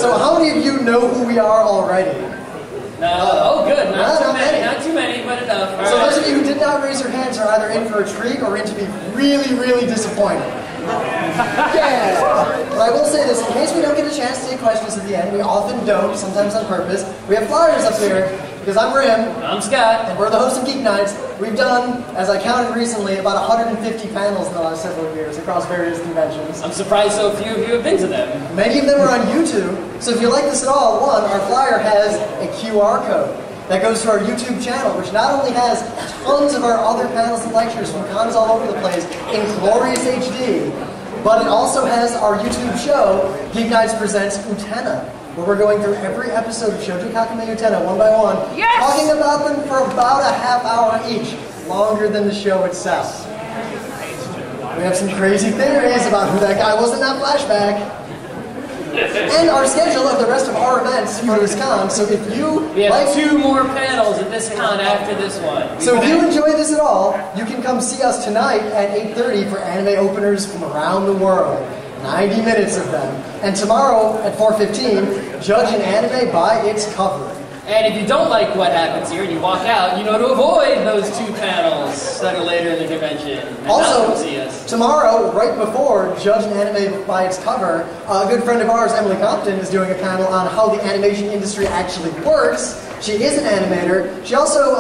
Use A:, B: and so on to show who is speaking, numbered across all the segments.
A: So how many of you know who we are already?
B: Oh, good. Not too many. Not too many, but enough.
A: So those of you who did not raise your hands are either in for a treat or in to be really, really disappointed. Yeah. But I will say this, in case we don't get a chance to take questions at the end, we often don't, sometimes on purpose. We have flyers up here, because I'm Rim.
B: I'm Scott.
A: And we're the hosts of Geek Nights. We've done, as I counted recently, about 150 panels in the last several years across various conventions.
B: I'm surprised so few of you have been to them.
A: Many of them are on YouTube. So if you like this at all, one, our flyer has a QR code that goes to our YouTube channel, which not only has tons of our other panels and lectures from cons all over the place in glorious HD, but it also has our YouTube show, Geek Nights Presents Utena, where we're going through every episode of Shoujo Kakame Utena one by one, talking about them for about a half hour each, longer than the show itself. We have some crazy theories about who that guy was in that flashback. And our schedule of the rest of our events for this con, so if you
B: We have 2 more panels at this con after this one.
A: So if you enjoy this at all, you can come see us tonight at 8:30 for anime openers from around the world. 90 minutes of them. And tomorrow at 4:15, judge an anime by its cover.
B: And if you don't like what happens here and you walk out, you know to avoid those 2 panels that are later in the convention. And
A: also,
B: see us.
A: Tomorrow, right before Judge an Anime by its cover, a good friend of ours, Emily Compton, is doing a panel on how the animation industry actually works. She is an animator. She also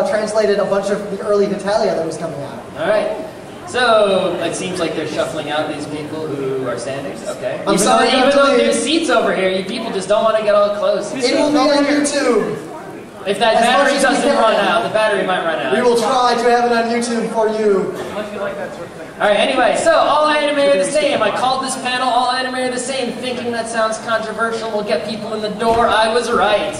A: translated a bunch of the early Natalia that was coming out.
B: All right. So, it seems like they're shuffling out these people who are standards. Okay.
A: I'm sorry,
B: even though there's seats over here, you people just don't want to get all close.
A: It will be on YouTube.
B: If that battery doesn't run out, the battery might run out.
A: We will try to have it on YouTube for you.
C: Unless you like that sort of thing.
B: Alright, anyway, so all anime are the same. I called this panel All Anime Are the Same, thinking that sounds controversial, will get people in the door. I was right.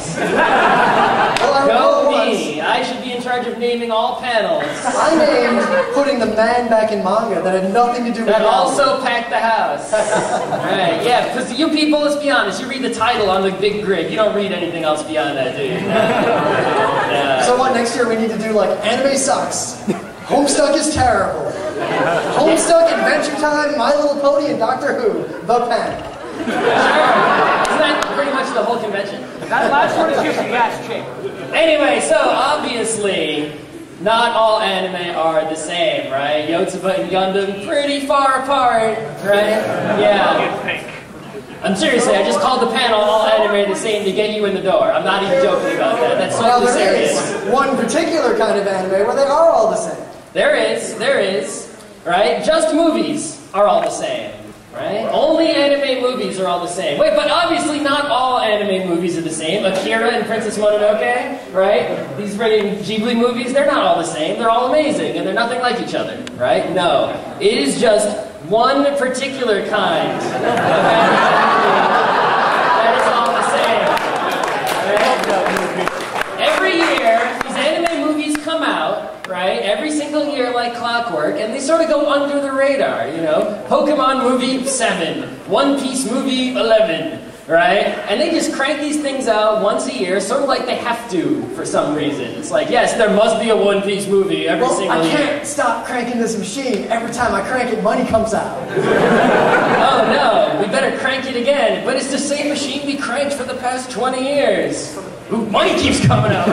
B: Go me. I should be in charge of naming all panels.
A: I named putting the man back in manga that had nothing to do with
B: that also packed the house. Alright, yeah, because you people, let's be honest, you read the title on the big grid. You don't read anything else beyond that, do you?
A: So what, next year we need to do like, anime sucks, Homestuck is terrible, Homestuck, Adventure Time, My Little Pony, and Doctor Who, The Pen.
B: Sure. Isn't that pretty much the whole convention?
C: That last one is just a gas chick.
B: Anyway, so obviously, not all anime are the same, right? Yotsuba and Gundam pretty far apart, right? Yeah. I'm seriously, I just called the panel All Anime Are the Same to get you in the door. I'm not even joking about that. That's totally serious.
A: There is one particular kind of anime where they are all the same.
B: There is, right? Just movies are all the same, right? Only anime movies are all the same. Wait, but obviously not all anime movies are the same. Akira and Princess Mononoke, right? These Ghibli movies, they're not all the same. They're all amazing, and they're nothing like each other, right? No. It is just one particular kind of anime that is all the same. Right? Every year, these anime movies come out, right? Every single year like clockwork, and they sort of go under the radar, you know? Pokemon movie 7, One Piece movie 11, right? And they just crank these things out once a year, sort of like they have to for some reason. It's like, yes, there must be a One Piece movie every single year.
A: I can't stop cranking this machine. Every time I crank it, money comes out.
B: Oh no, we better crank it again. But it's the same machine we cranked for the past 20 years. Ooh, money keeps coming out.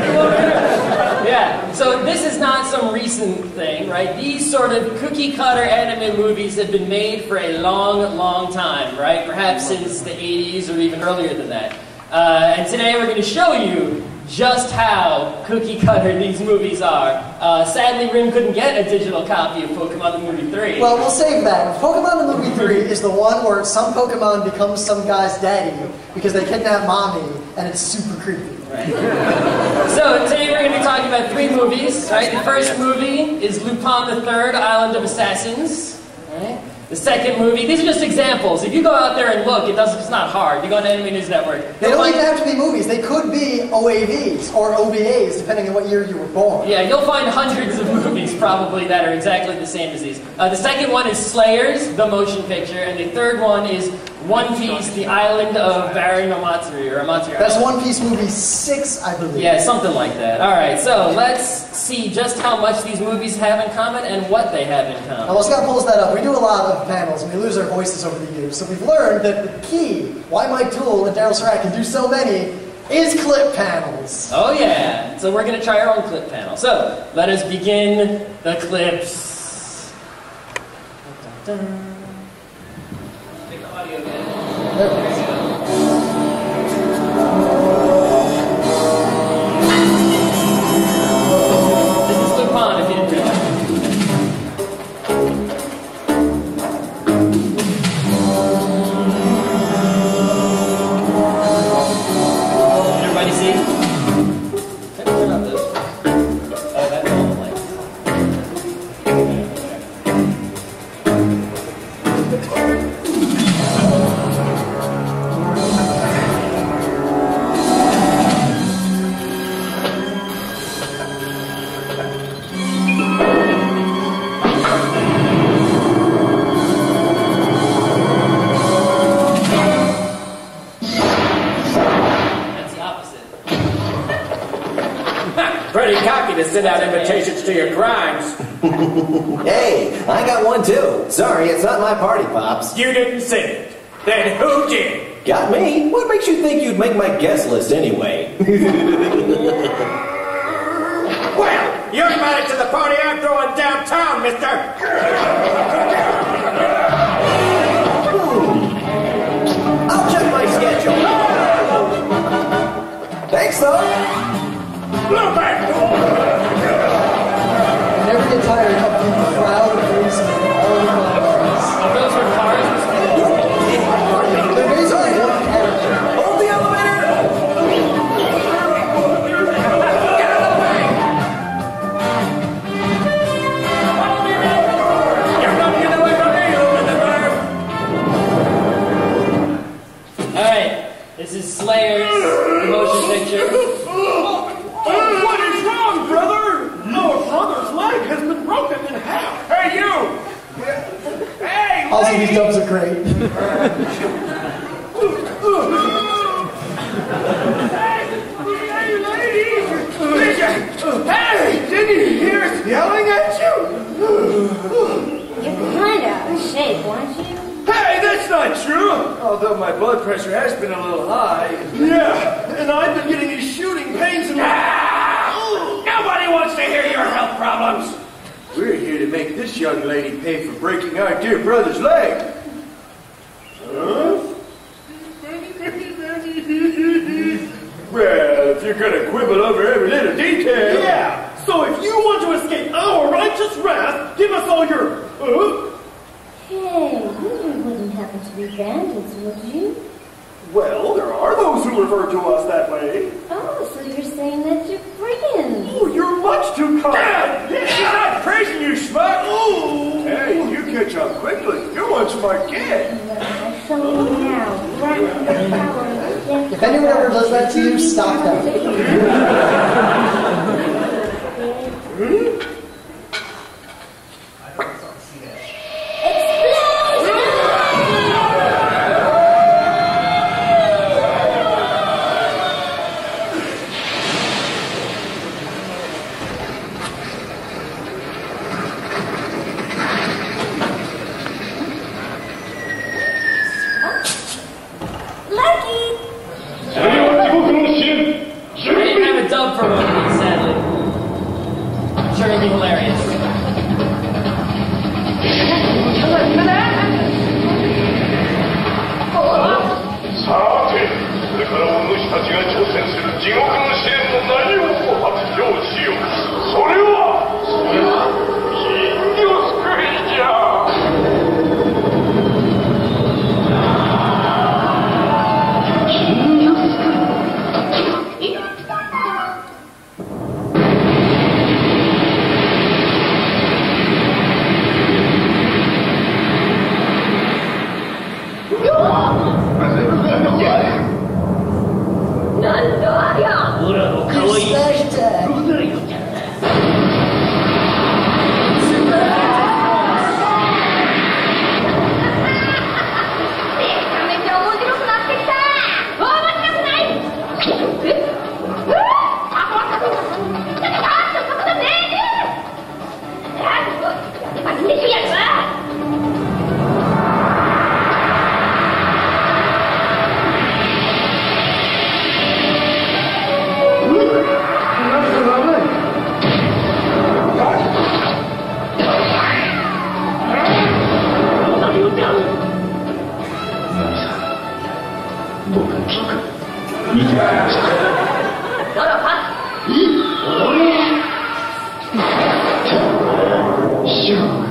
B: Yeah, so this is not some recent thing, right? These sort of cookie-cutter anime movies have been made for a long, long time, right? Perhaps since the 80s or even earlier than that. And today we're going to show you just how cookie-cutter these movies are. Sadly, Rim couldn't get a digital copy of Pokemon the Movie 3.
A: Well, we'll save that. Pokemon the Movie 3 is the one where some Pokemon becomes some guy's daddy because they kidnap mommy, and it's super creepy.
B: Right. So today we're going to be talking about 3 movies, right? The first movie is Lupin the Third, Island of Assassins, right? The second movie, these are just examples. If you go out there and look, it's not hard. You go on Anime News Network.
A: They don't even have to be movies. They could be OAVs or OVAs, depending on what year you were born.
B: Yeah, you'll find hundreds of movies probably that are exactly the same as these. The second one is Slayers, the motion picture, and the third one is One Piece, The Island of Baron Omatsuri, or Omatsuri.
A: That's One Piece movie 6, I believe.
B: Yeah, something like that. Alright, so let's see just how much these movies have in common and what they have in common.
A: Now, while Scott pulls that up, we do a lot of panels and we lose our voices over the years. So we've learned that the key, why Mike Toole and Daryl Surratt can do so many, is clip panels.
B: Oh yeah, so we're going to try our own clip panel. So, let us begin the clips. Dun, dun, dun. Make the audio again.
A: There we go.
B: This is Lupin, if you didn't realize. Everybody see? Turn up this. Oh, that's all the lights.
D: Pretty cocky to send out invitations to your crimes.
E: Hey, I got one too. Sorry, it's not my party, Pops.
D: You didn't send it. Then who did?
E: Got me? What makes you think you'd make my guest list anyway?
D: Well, you're invited to the party I'm throwing downtown, mister.
E: I'll check my schedule. Thanks, though.
D: Bluebird!
A: Never get tired of the crowd of police and all the cars.
B: Those are cars.
A: They're basically one character.
E: Hold the elevator!
D: Get out of the way! You're not getting away from me, you little
B: Alright, this is Slayer's motion picture.
C: What is wrong, brother? Our brother's leg has been broken in half.
D: Hey, you! Hey,
A: Also, these
D: lady!
A: dubs are great.
D: Hey, lady! Hey, didn't you hear us yelling at you?
F: You're kind of out of shape, aren't you?
D: Hey, that's not true! Although my blood pressure has been a little high.
C: Yeah, and I've been getting these shooting pains in my...
D: Nobody wants to hear your health problems! We're here to make this young lady pay for breaking our dear brother's leg. Huh? Well, if you're gonna quibble over every little detail...
C: Yeah, so if you want to escape our righteous wrath, give us all your...
F: Hey, you wouldn't happen to be bandits, would you?
C: Well, there are those who refer to us that way.
F: Oh, so you're saying that you're brigands.
C: Oh, you're much too kind.
D: She's not praising you, schmuck!
C: Oh.
D: Hey, you catch on quickly. You're one smart kid.
F: Well, I'll show you now. Right your power against
A: If anyone ever does that to you, stop them.
B: I didn't have a dub for One Piece, sadly. I'm sure it'll be
C: 僕は聞く。見てください。ドラパン。おい。シュー。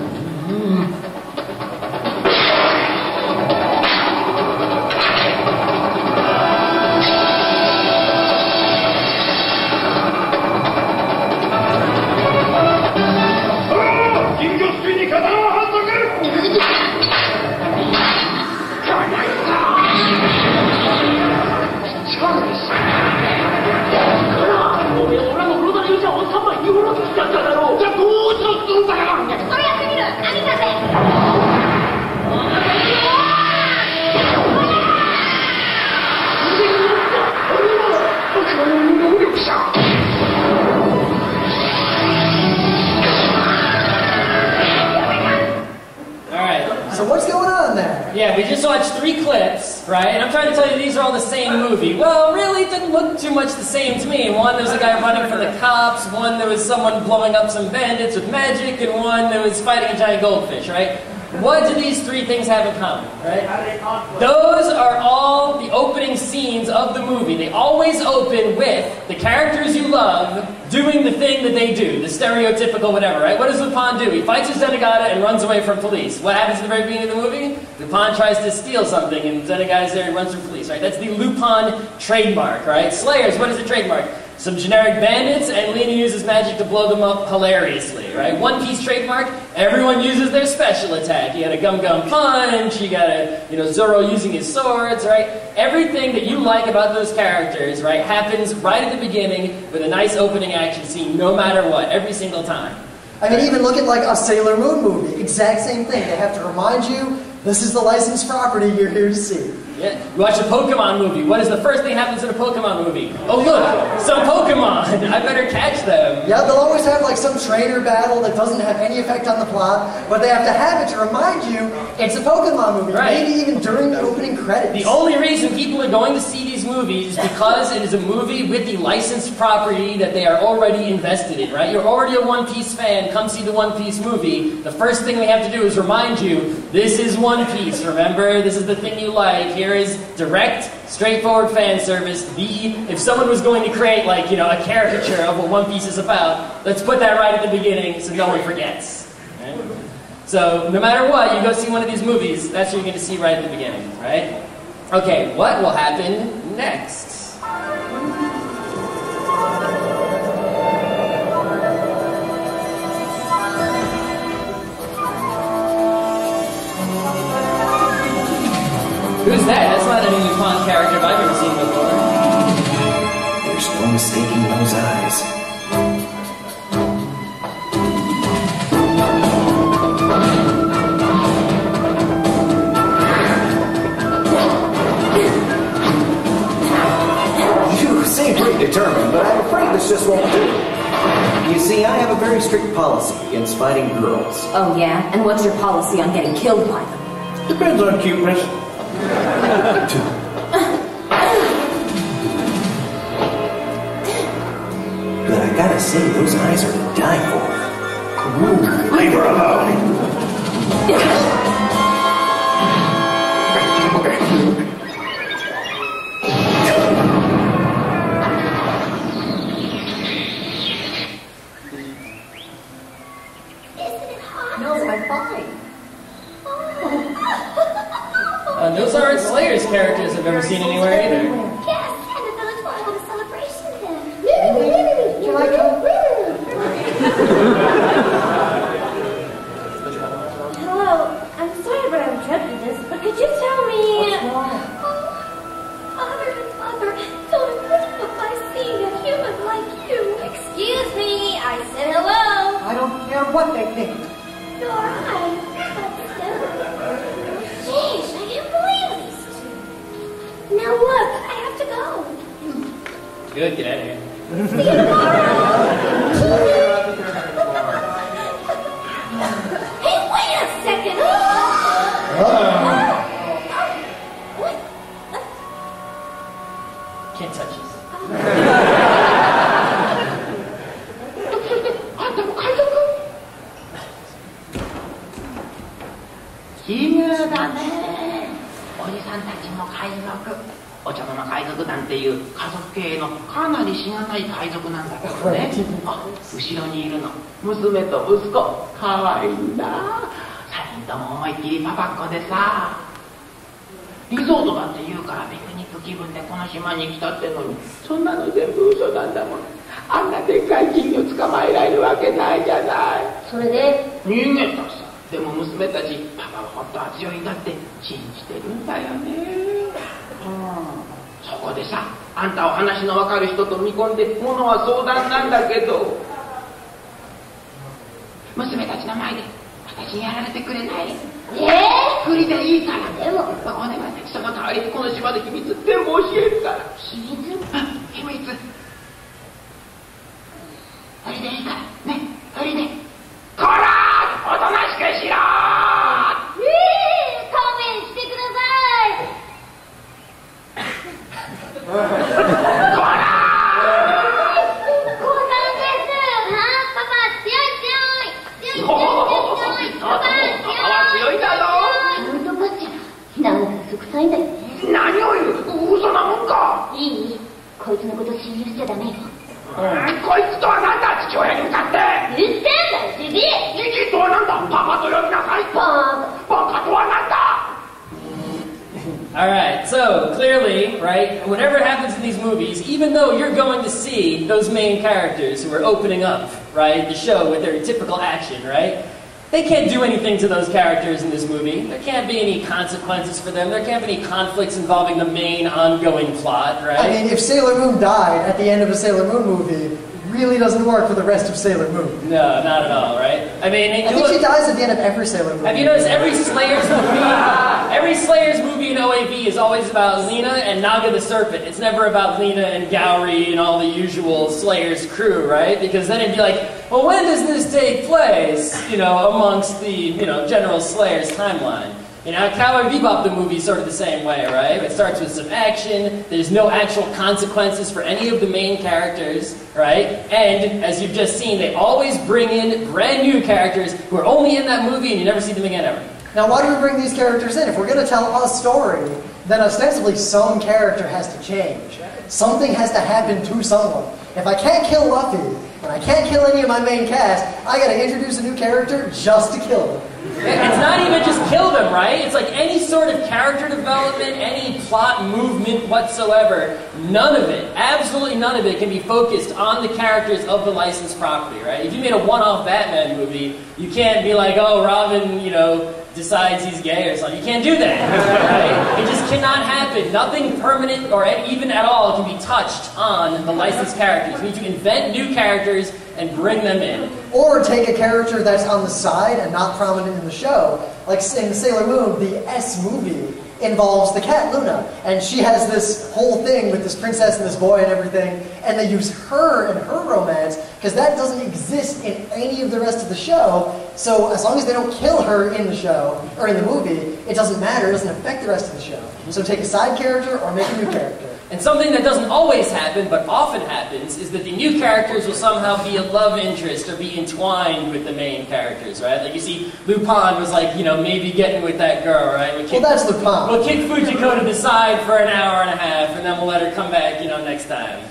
B: Yeah, we just watched 3 clips, right? And I'm trying to tell you these are all the same movie. Well, really, it didn't look too much the same to me. One, there was a guy running from the cops. One, there was someone blowing up some bandits with magic. And one, there was fighting a giant goldfish, right? What do these 3 things have in common, right? Those are all the opening scenes of the movie. They always open with the characters you love doing the thing that they do, the stereotypical whatever, right? What does Lupin do? He fights his Zenigata and runs away from police. What happens at the very beginning of the movie? Lupin tries to steal something and Zenigata's there and runs from police, right? That's the Lupin trademark, right? Slayers, what is the trademark? Some generic bandits, and Lena uses magic to blow them up hilariously, right? One Piece trademark, everyone uses their special attack. You got a Gum Gum Punch, you got a, Zoro using his swords, right? Everything that you like about those characters, right, happens right at the beginning with a nice opening action scene, no matter what, every single time.
A: I mean, even look at like a Sailor Moon movie, exact same thing. They have to remind you, this is the licensed property you're here to see.
B: Yeah. You watch a Pokemon movie. What is the first thing that happens in a Pokemon movie? Oh look, some Pokemon. I better catch them.
A: Yeah, they'll always have like some trainer battle that doesn't have any effect on the plot, but they have to have it to remind you it's a Pokemon movie.
B: Right.
A: Maybe even during the opening credits.
B: The only reason people are going to see these movies is because it is a movie with the licensed property that they are already invested in, right? You're already a One Piece fan. Come see the One Piece movie. The first thing we have to do is remind you, this is One Piece. Remember, this is the thing you like. Here is direct, straightforward fan service. If someone was going to create, like, a caricature of what One Piece is about, let's put that right at the beginning so no one forgets. Right? So, no matter what, you go see one of these movies, that's what you're going to see right at the beginning, right? Okay, what will happen next? Who's that? That's not any Lupin character I've ever seen before.
E: There's no mistaking those eyes. You seem pretty determined, but I'm afraid this just won't do. You see, I have a very strict policy against fighting girls.
G: Oh, yeah? And what's your policy on getting killed by them?
D: Depends on cuteness.
E: But I gotta say, those eyes are to die for.
D: Ooh, leave her alone.
B: Those aren't Slayer's characters I've ever seen anywhere either.
F: Yes, and the village will hold a celebration there. Can I go? Hello, I'm sorry but I'm interrupting this, but could you tell me... What's wrong? Father, don't approve by seeing a human like you. Excuse me, I said hello.
H: I don't care what they think.
F: Nor I, but still. Jeez, I can't believe these two. Now look, I have to go.
B: Good, get out of here.
F: See you tomorrow. Hey, wait a second. What?
B: Can't touch this.
G: 奇妙だね。おじさんたちも
H: 海賊。お茶の間海賊なんていう家族経営のかなりしがない海賊なんだけどね。あ、後ろにいるの娘と息子、かわいいんだ。3人とも思いっきりパパっ子でさ、リゾートだって言うからピクニック気分でこの島に来たってのに、そんなの全部嘘なんだもん。あんなでっかい金魚捕まえられるわけないじゃない。
F: それで
H: 人間ださ。でも娘たちパパは本当は強いんだって信じてるんだよね。そこでさ、あんたお話の分かる人と見込んで物は相談なんだけど、娘たちの前で私にやられてくれない？不利でいいから。
F: でも
H: お願い、その代わりにこの島の秘密全部教えるから。
F: 秘密？
H: 秘密。それでいいからね、それでこらー、おとなしくしろー。
F: 勘弁してください。
H: こらー。
F: パパ強い。パパ
H: 強いだろ。
F: ほんとばっちゃん、なんか嘘くさいんだよね。
H: 何を言う、嘘なもんか。
F: いい、こいつのこと信じちゃダメよ。
H: こいつとはなんだ、父親に向かって。
F: 言ってんだよ、ジジイ。
H: ジジイとはなんだ、パパと呼びなさい。バカとはなんだ。
B: Alright, so clearly, right, whatever happens in these movies, even though you're going to see those main characters who are opening up, right, the show with their typical action, right, they can't do anything to those characters in this movie. There can't be any consequences for them. There can't be any conflicts involving the main ongoing plot, right?
A: I mean, if Sailor Moon died at the end of a Sailor Moon movie, really doesn't work for the rest of Sailor Moon.
B: No, not at all, right? I mean,
A: I think she dies at the end of every Sailor Moon.
B: Have you noticed every Slayer's movie in OAV is always about Lena and Naga the Serpent. It's never about Lena and Gowry and all the usual Slayer's crew, right? Because then it'd be like, well, when does this take place, you know, amongst the, you know, general Slayer's timeline? You know, Cowboy Bebop, the movie, is sort of the same way, right? It starts with some action, there's no actual consequences for any of the main characters, right? And, as you've just seen, they always bring in brand new characters who are only in that movie and you never see them again ever.
A: Now, why do we bring these characters in? If we're going to tell a story, then ostensibly some character has to change. Something has to happen to someone. If I can't kill Luffy, and I can't kill any of my main cast, I gotta introduce a new character just to kill them.
B: It's not even just kill them, right? It's like any sort of character development, any plot movement whatsoever, none of it, absolutely none of it can be focused on the characters of the licensed property, right? If you made a one-off Batman movie, you can't be like, oh, Robin, you know, decides he's gay or something. You can't do that, right? It just cannot happen. Nothing permanent or even at all can be touched on the licensed characters. You need to invent new characters and bring them in.
A: Or take a character that's on the side and not prominent in the show. Like in Sailor Moon, the S movie involves the cat Luna, and she has this whole thing with this princess and this boy and everything, and they use her and her romance, because that doesn't exist in any of the rest of the show, so as long as they don't kill her in the show, or in the movie, it doesn't matter, it doesn't affect the rest of the show. So take a side character or make a new character.
B: And something that doesn't always happen, but often happens, is that the new characters will somehow be a love interest or be entwined with the main characters, right? Like you see, Lupin was like, you know, maybe getting with that girl, right?
A: Well, that's Lupin.
B: We'll kick Fujiko to the side for an hour and a half, and then we'll let her come back, you know, next time.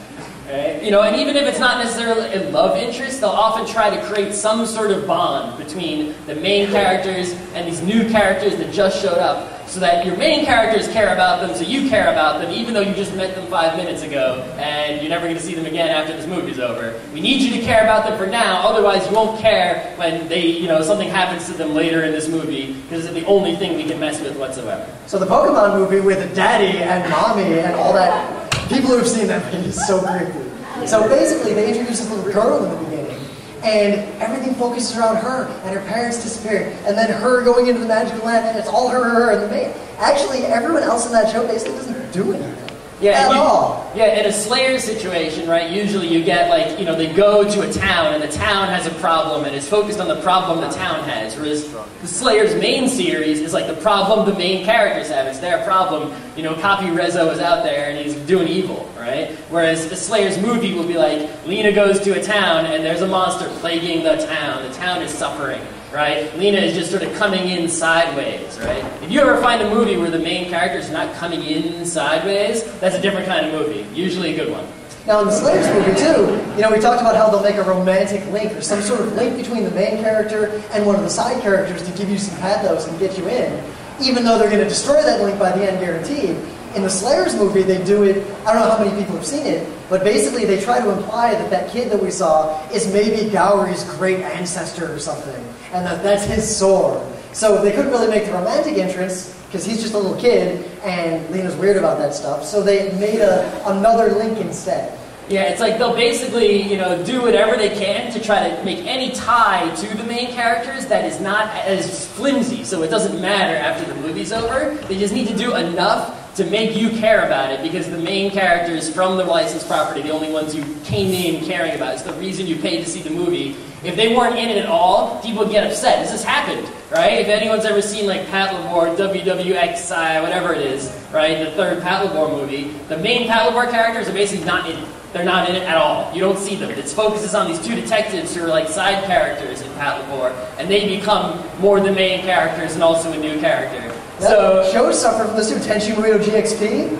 B: Right? You know, and even if it's not necessarily a love interest, they'll often try to create some sort of bond between the main characters and these new characters that just showed up, so that your main characters care about them, so you care about them, even though you just met them 5 minutes ago, and you're never going to see them again after this movie's over. We need you to care about them for now, otherwise you won't care when they, you know, something happens to them later in this movie, because it's the only thing we can mess with whatsoever.
A: So the Pokemon movie with Daddy and Mommy and all that, people who've seen that movie is so creepy. So basically they introduce this little girl in the beginning, and everything focuses around her, and her parents disappear, and then her going into the magical land, and it's all her, and the main. Actually, everyone else in that show basically doesn't do anything.
B: Yeah,
A: at all.
B: Yeah, in a Slayer situation, right, usually you get, like, you know, they go to a town, and the town has a problem, and it's focused on the problem the town has, whereas the Slayer's main series is, like, the problem the main characters have. It's their problem. You know, Copy Rezo is out there, and he's doing evil, right? Whereas the Slayer's movie will be like, Lena goes to a town, and there's a monster plaguing the town. The town is suffering, right? Lena is just sort of coming in sideways, right? If you ever find a movie where the main character is not coming in sideways, that's a different kind of movie, usually a good one.
A: Now in the Slayers movie too, we talked about how they'll make a romantic link or some sort of link between the main character and one of the side characters to give you some pathos and get you in, even though they're going to destroy that link by the end guaranteed. In the Slayers movie, they do it, I don't know how many people have seen it, but basically they try to imply that kid that we saw is maybe Gowry's great ancestor or something, and that's his sword. So they couldn't really make the romantic entrance, because he's just a little kid, and Lena's weird about that stuff, so they made another link instead.
B: Yeah, it's like they'll basically, do whatever they can to try to make any tie to the main characters that is not as flimsy, so it doesn't matter after the movie's over. They just need to do enough to make you care about it, because the main characters from the licensed property, the only ones you came in caring about, it's the reason you paid to see the movie. If they weren't in it at all, people would get upset. This has happened, right? If anyone's ever seen like Pat Labor, WWXI, whatever it is, right? The third Pat Labor movie, the main Pat Labor characters are basically not in it. They're not in it at all. You don't see them. It focuses on these two detectives who are like side characters in Pat Labor, and they become more the main characters and also a new character.
A: So show suffer from this too. Tenchi Muto GXP?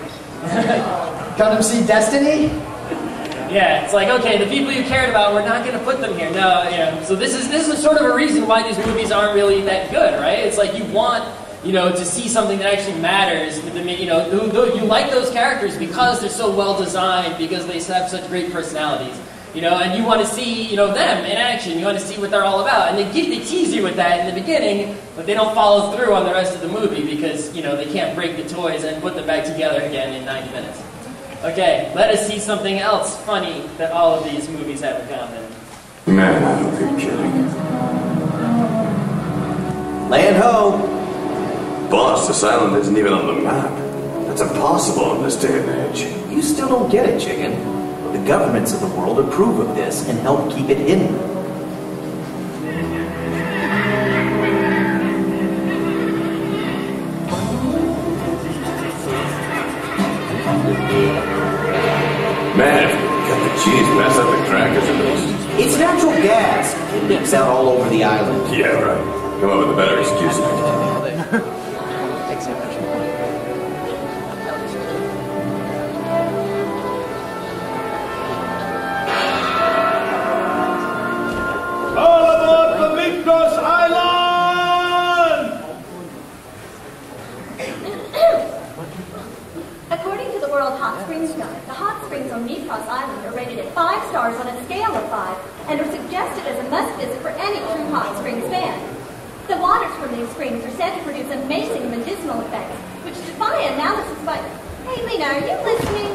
A: Gundam Seed Destiny?
B: Yeah, it's like, okay, the people you cared about, we're not going to put them here. No, so this is sort of a reason why these movies aren't really that good, right? It's like you want, to see something that actually matters. You like those characters because they're so well designed, because they have such great personalities, and you want to see, them in action. You want to see what they're all about, and they tease you with that in the beginning, but they don't follow through on the rest of the movie because they can't break the toys and put them back together again in 90 minutes. Okay, let us see something else funny that all of these movies have in common.
D: Man, I hope you're kidding.
E: Land ho!
D: Boss, this island isn't even on the map. That's impossible in this day and age.
E: You still don't get it, chicken. The governments of the world approve of this and help keep it hidden.
D: Man, if you cut the cheese, pass out the crackers and those.
E: It's natural gas. It leaks out all over the island.
D: Yeah, right. Come up with a better excuse next time.
C: All aboard the Mythos Island!
F: According to the World Hot Springs Guide, the hot springs on Mythos Island are rated at 5 stars on a scale of 5 and are suggested as a must-visit for any true hot springs fan. The waters from these springs are said to produce amazing medicinal effects, which defy analysis by... Hey, Lena, are you listening?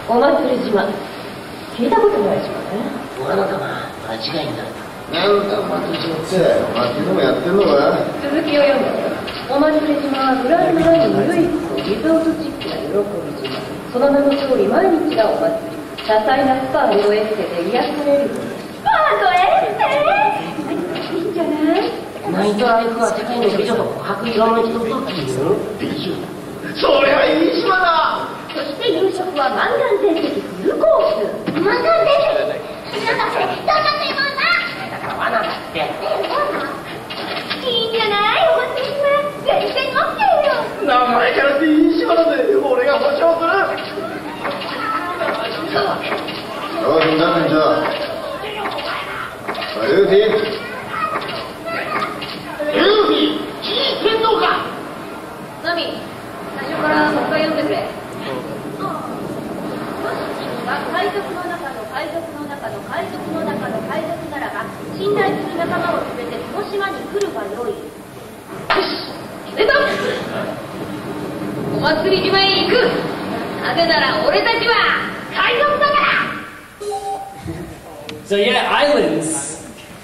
I: お祭り島聞いたことない島ね。
J: あなたが間違いない。なんだお祭り島って、お祭りでもやってんのか。
I: 続きを読むと、お祭り島はブランドライン唯一のリゾートチックな喜び島。その名の通り毎日がお祭り。多彩なスパールをエステで癒される。スパールエステ？いいんじゃない？
J: ナイトライフは世界の美女と白色の人と聞いる美女。そりゃいい島だ。
I: そして夕食はマンガン全席フルコース。
F: マンガン全席？なんだそれ、どんな食い物だ？
J: だから罠だって。
F: いいんじゃない？お祭り島全然 OK よ。
J: 名前からっていい島だぜ。俺が保証する。商品何じゃ。ルーフィー。ルーフィー、聞いてんのか。
I: ナミ、最初からもう一回読んでくれ。海賊の中の海賊の中の海賊の中の海賊ならば信頼する仲間を連れてこの島に来るがよい。よし、決めた。お祭り島へ行く。なぜなら俺たちは海賊だから。
B: So yeah, islands.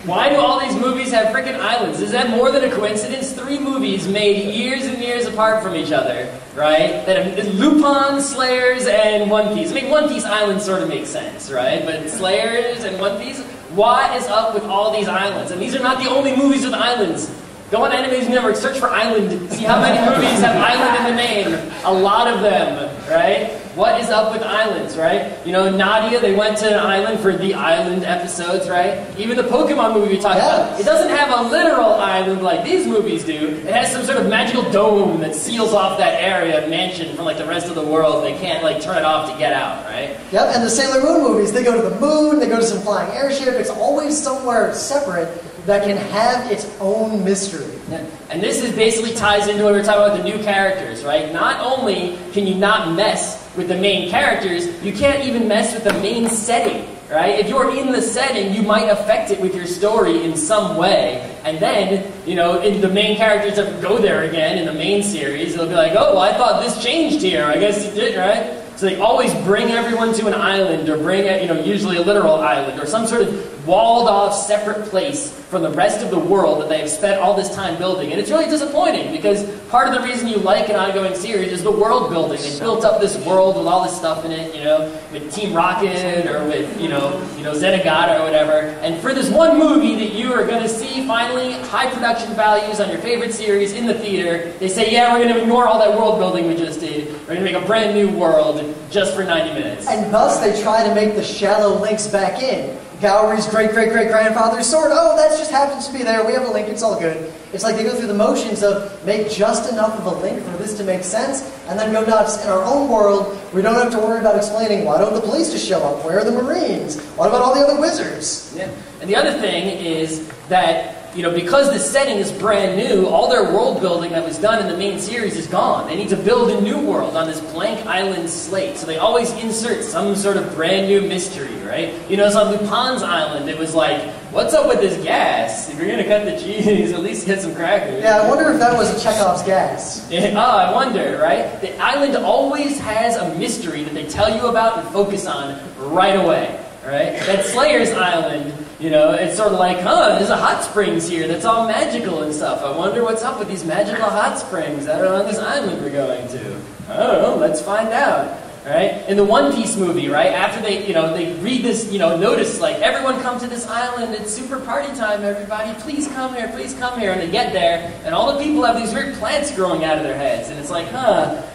B: Why do all these movies have freaking islands? Is that more than a coincidence? 3 movies made years and years apart from each other, right? That have Lupin, Slayers, and One Piece. I mean, One Piece Island sort of makes sense, right? But Slayers and One Piece, what is up with all these islands? And these are not the only movies with islands. Go on Animation Network, search for Island, see how many movies have Island in the name. A lot of them, right? What is up with islands, right? You know, Nadia, they went to an island for the island episodes, right? Even the Pokemon movie we talked about, it doesn't have a literal island like these movies do. It has some sort of magical dome that seals off that area, mansion, from like the rest of the world. They can't like turn it off to get out, right?
A: Yep, and the Sailor Moon movies, they go to the moon, they go to some flying airship. It's always somewhere separate that can have its own mystery.
B: Yeah. And this is basically ties into what we were talking about, the new characters, right? Not only can you not mess with the main characters, you can't even mess with the main setting, right? If you're in the setting, you might affect it with your story in some way. And then, you know, the main characters have to go there again in the main series. They'll be like, oh, well, I thought this changed here. I guess it did, right? So they always bring everyone to an island, or bring, you know, usually a literal island, or some sort of walled-off separate place from the rest of the world that they have spent all this time building. And it's really disappointing, because part of the reason you like an ongoing series is the world building. They built up this world with all this stuff in it, you know, with Team Rocket, or with, you know, Zenigata or whatever. And for this one movie that you are going to see finally high production values on your favorite series in the theater, they say, yeah, we're going to ignore all that world building we just did. We're going to make a brand new world just for 90 minutes.
A: And thus they try to make the shallow links back in. Gowry's great-great-great-grandfather's sword, oh, that just happens to be there, we have a link, it's all good. It's like they go through the motions of make just enough of a link for this to make sense, and then go nuts. In our own world, we don't have to worry about explaining, why don't the police just show up? Where are the Marines? What about all the other wizards?
B: Yeah. And the other thing is that, you know, because the setting is brand new, all their world building that was done in the main series is gone. They need to build a new world on this blank island slate. So they always insert some sort of brand new mystery, right? You know, on Lupin's island, it was like, what's up with this gas? If you're going to cut the cheese, at least get some crackers.
A: Yeah, I wonder if that was a Chekhov's gas.
B: Oh, I wonder, right? The island always has a mystery that they tell you about and focus on right away, right? That Slayer's Island, you know, it's sort of like, there's a hot springs here that's all magical and stuff. I wonder what's up with these magical hot springs that are on this island we're going to. I don't know, let's find out. Right? In the One Piece movie, right? After they, you know, they read this, you know, notice, like, everyone come to this island, it's super party time, everybody, please come here, and they get there, and all the people have these weird plants growing out of their heads, and it's like,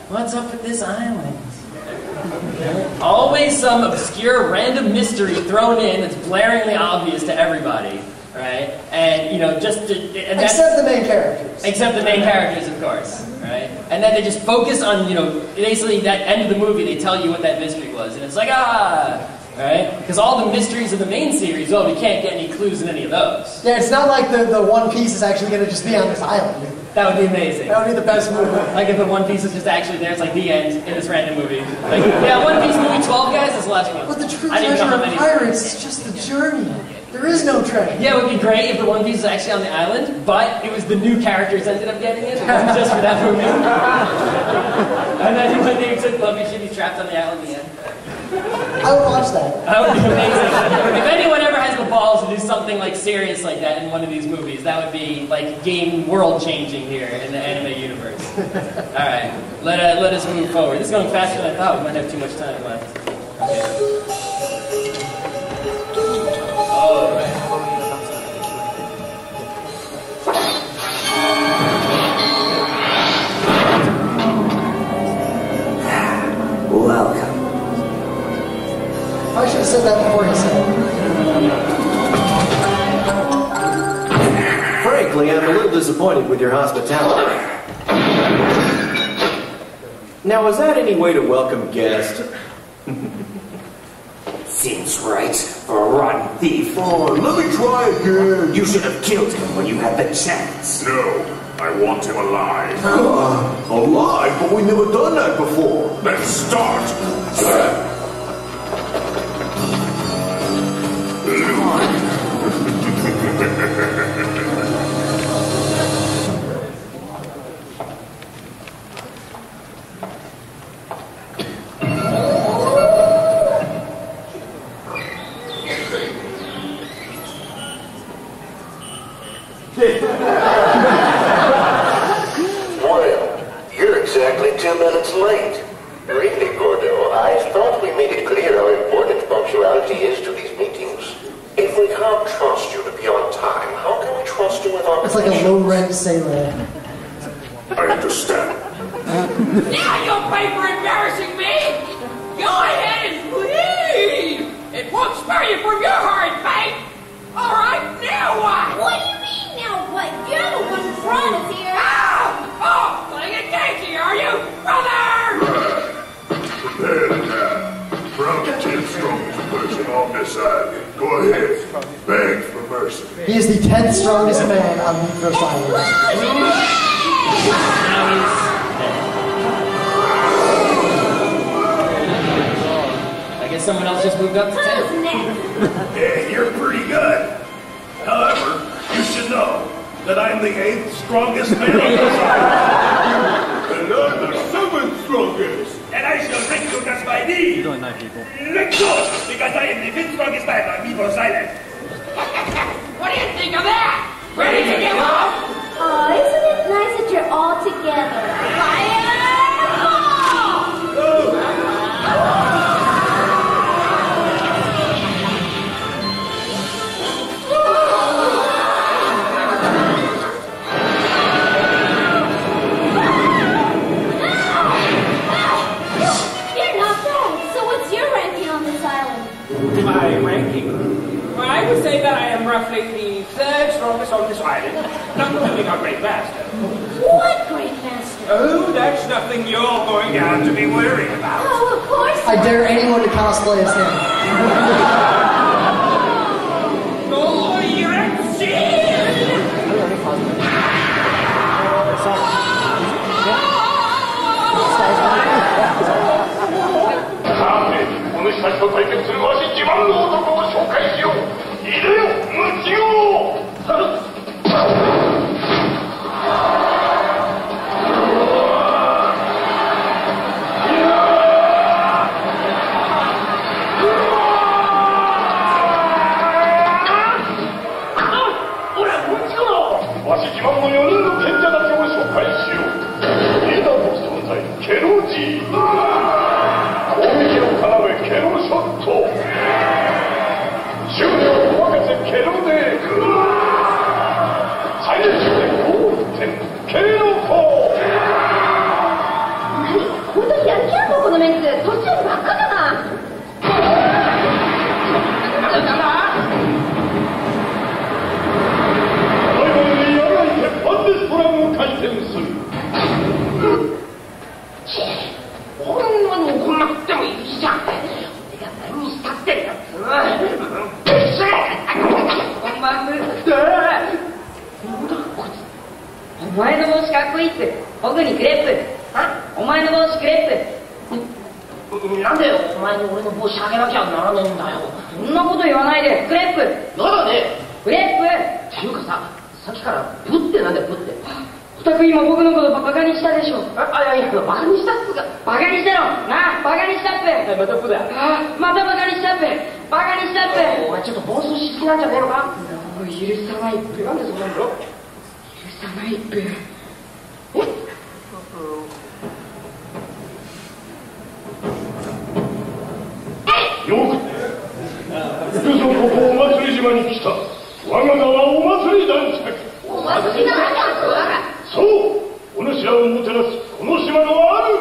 B: what's up with this island? Always some obscure random mystery thrown in that's blaringly obvious to everybody, right? And, you know, just...
A: Except the main characters.
B: Except the main characters, of course, right? And then they just focus on, you know, basically that end of the movie, they tell you what that mystery was, and it's like, right? Because all the mysteries of the main series, we can't get any clues in any of those.
A: Yeah, it's not like the One Piece is actually going to just be on this island.
B: That would be amazing.
A: That would be the best movie.
B: Like if the One Piece is just actually there, it's like the end in this random movie. Like, yeah, One Piece movie 12 guys is the last one.
A: But the true treasure of pirates is just the journey. There is no treasure.
B: Yeah, it would be great if the One Piece was actually on the island, but it was the new characters ended up getting it. It wasn't just for that movie. And then when they took Luffy should be trapped on the island at the end.
A: I would watch that.
B: That would be amazing. If anyone ever has the balls to do something like serious like that in one of these movies, that would be like game world changing here in the anime universe. All right, let us move forward. This is going faster than I thought. We might have too much time left. Okay. All right.
E: Welcome.
A: I should have said that before he said it.
E: Frankly, I'm a little disappointed with your hospitality. Now, is that any way to welcome guests?
K: Seems right for a rotten thief.
C: Oh, let me try again.
K: You should have killed him when you had the chance.
C: No, I want him alive.
K: Alive?
C: But we never done that before.
K: Let's start.
L: Well, you're exactly 2 minutes late. Really, Gordo, I thought
A: like a low-rent sailor.
K: I understand.
H: Now you'll pay for embarrassing me! Go ahead and leave! It won't spare you from your hard fate! Alright, now what?
F: What do you mean now what? You're the one who brought us here.
H: Oh, playing a game here, are you? Brother!
K: Prepare the now. From the 10th strongest person on this island. Go ahead. Beg for mercy.
A: He is the 10th strongest man on Mithras Island.
B: I guess someone else just moved up to 10.
K: Yeah, you're pretty good. However, you should know that I'm the 8th strongest man on this island. And I'm the 7th strongest.
C: And I shall recognize my name.
L: You don't know people.
C: Let's go, because I am the 5th strongest man on Meepos Island.
H: What do you think of that? Ready to give up?
F: Oh, isn't it nice that you're all together?
C: My ranking? Well, I would say that I am roughly the 3rd strongest on this island, not including our great master.
F: What great master?
C: Oh, that's nothing you're going down to be worried about.
F: Oh, of course.
A: I dare anyone to cosplay as him.
C: Oh, you're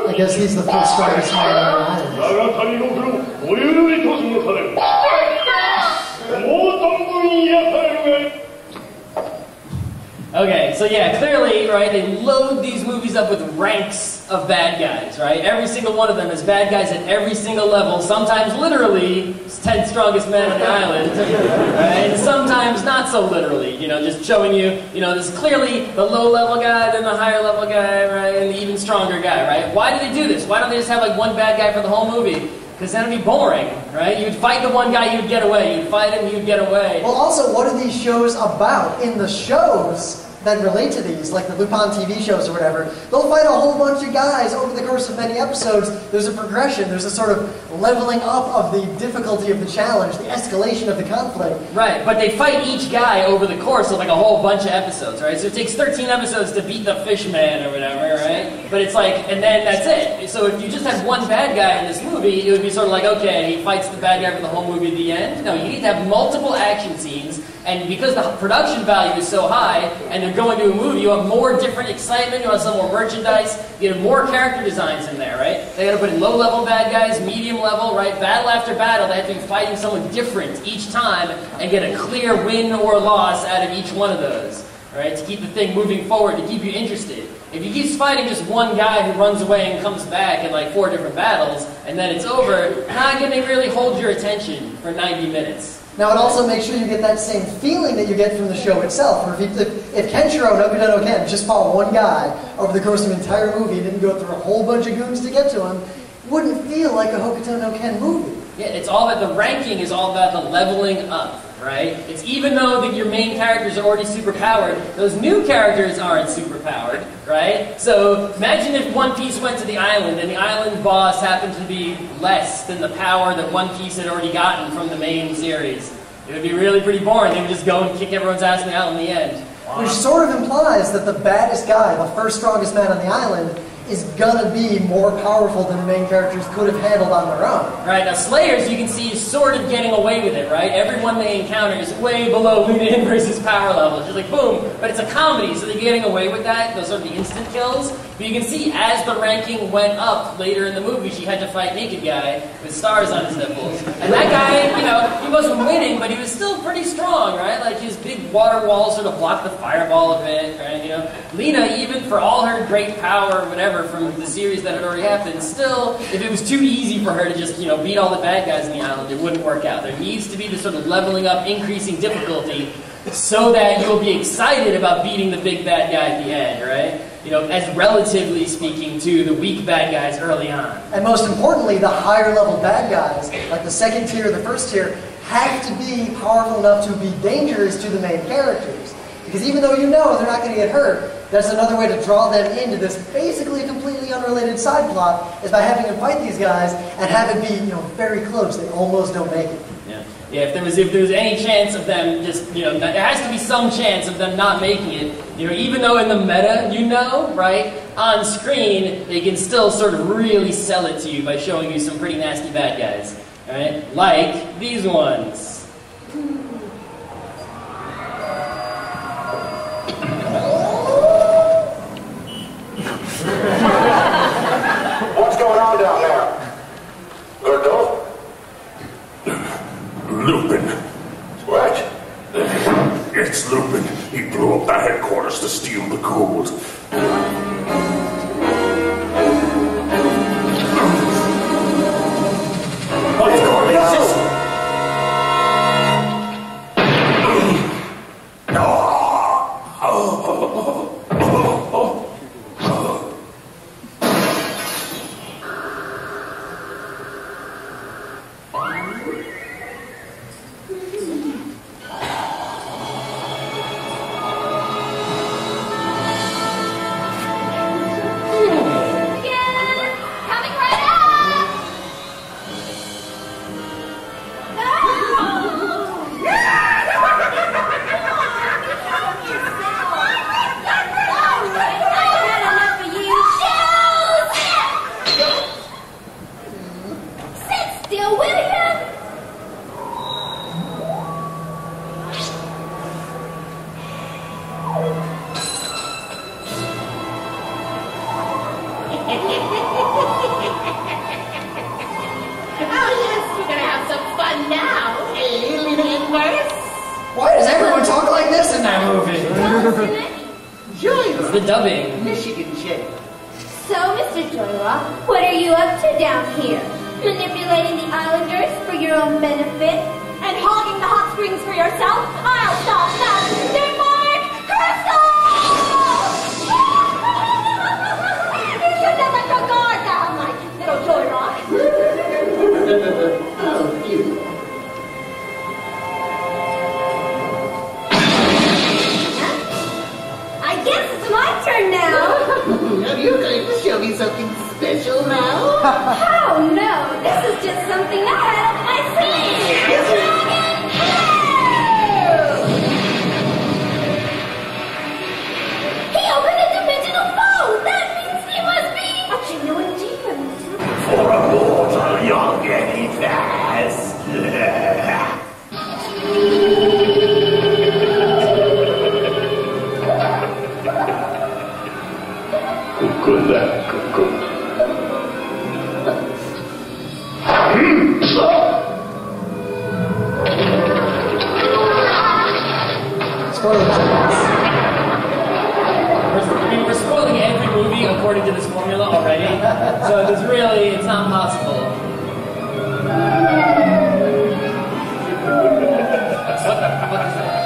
A: I guess he's the 5th strongest man on the island.
B: Okay, so yeah, clearly, right, they load these movies up with ranks of bad guys, right? Every single one of them is bad guys at every single level, sometimes literally 10th strongest man on the island, right? And sometimes not so literally, you know, just showing you, you know, there's clearly the low-level guy, then the higher-level guy, right, and the even stronger guy, right? Why do they do this? Why don't they just have, like, one bad guy for the whole movie? Because then it'd be boring, right? You'd fight the one guy, you'd get away. You'd fight him, you'd get away.
A: Well, also, what are these shows about? In the shows that relate to these, like the Lupin TV shows or whatever, they'll fight a whole bunch of guys over the course of many episodes. There's a progression. There's a sort of leveling up of the difficulty of the challenge, the escalation of the conflict.
B: Right, but they fight each guy over the course of like a whole bunch of episodes, right? So it takes 13 episodes to beat the fish man or whatever, right? But it's like, and then that's it. So if you just had one bad guy in this movie, it would be sort of like, okay, he fights the bad guy for the whole movie at the end. No, you need to have multiple action scenes, and because the production value is so high, and they're you're going to a movie, you have more different excitement, you want to sell more merchandise, you have more character designs in there, right? They gotta put in low-level bad guys, medium level, right? Battle after battle, they have to be fighting someone different each time and get a clear win or loss out of each one of those, right? To keep the thing moving forward, to keep you interested. If you keep fighting just one guy who runs away and comes back in like 4 different battles, and then it's over, not gonna really hold your attention for 90 minutes.
A: Now, it also makes sure you get that same feeling that you get from the show itself. Or if Kenshiro no Ken just fought one guy over the course of an entire movie and didn't go through a whole bunch of goons to get to him, it wouldn't feel like a Hokuto no Ken movie.
B: Yeah, it's all about the ranking is all about the leveling up, right? It's even though that your main characters are already superpowered, those new characters aren't superpowered, right? So imagine if One Piece went to the island and the island boss happened to be less than the power that One Piece had already gotten from the main series. It would be really pretty boring. They would just go and kick everyone's ass in the island in the end.
A: Which sort of implies that the baddest guy, the first strongest man on the island, is gonna be more powerful than the main characters could have handled on their own.
B: Right, now Slayers, you can see, is sort of getting away with it, right? Everyone they encounter is way below Luna Inverse's power level. It's just like, boom, but it's a comedy, so they're getting away with that, those sort of the instant kills. But you can see, as the ranking went up later in the movie, she had to fight Naked Guy with stars on his nipples. And that guy, you know, he wasn't winning, but he was still pretty strong, right? Like, his big water wall sort of blocked the fireball a bit, right? You know, Lena, even for all her great power or whatever from the series that had already happened, still, if it was too easy for her to just, you know, beat all the bad guys in the island, it wouldn't work out. There needs to be this sort of leveling up, increasing difficulty, so that you'll be excited about beating the big bad guy at the end, right? You know, as relatively speaking to the weak bad guys early on.
A: And most importantly, the higher level bad guys, like the second tier, the first tier, have to be powerful enough to be dangerous to the main characters. Because even though you know they're not going to get hurt, that's another way to draw them into this basically completely unrelated side plot, is by having them fight these guys and have it be, you know, very close. They almost don't make it.
B: Yeah, if there was any chance of them just, you know, there has to be some chance of them not making it. You know, even though in the meta, you know, right, on screen, they can still sort of really sell it to you by showing you some pretty nasty bad guys, right? Like these ones.
K: What's going on down there? Gordo? Lupin. What? It's Lupin. He blew up the headquarters to steal the gold. What's going on?
B: The dubbing.
J: Michigan shape.
F: So, Mr. Joyra, what are you up to down here? Manipulating the islanders for your own benefit? And hogging the hot springs for yourself? I'll stop that! Denmark! Crystal! You should have let your guard down, my little Joyra.
J: Oh, you.
F: My turn now.
J: Are you going to show me something special now?
F: Oh no, this is just something I had up my sleeve. Dragon
A: toilet jokes.
B: We're spoiling every movie according to this formula already, so it's not possible. What the fuck is that?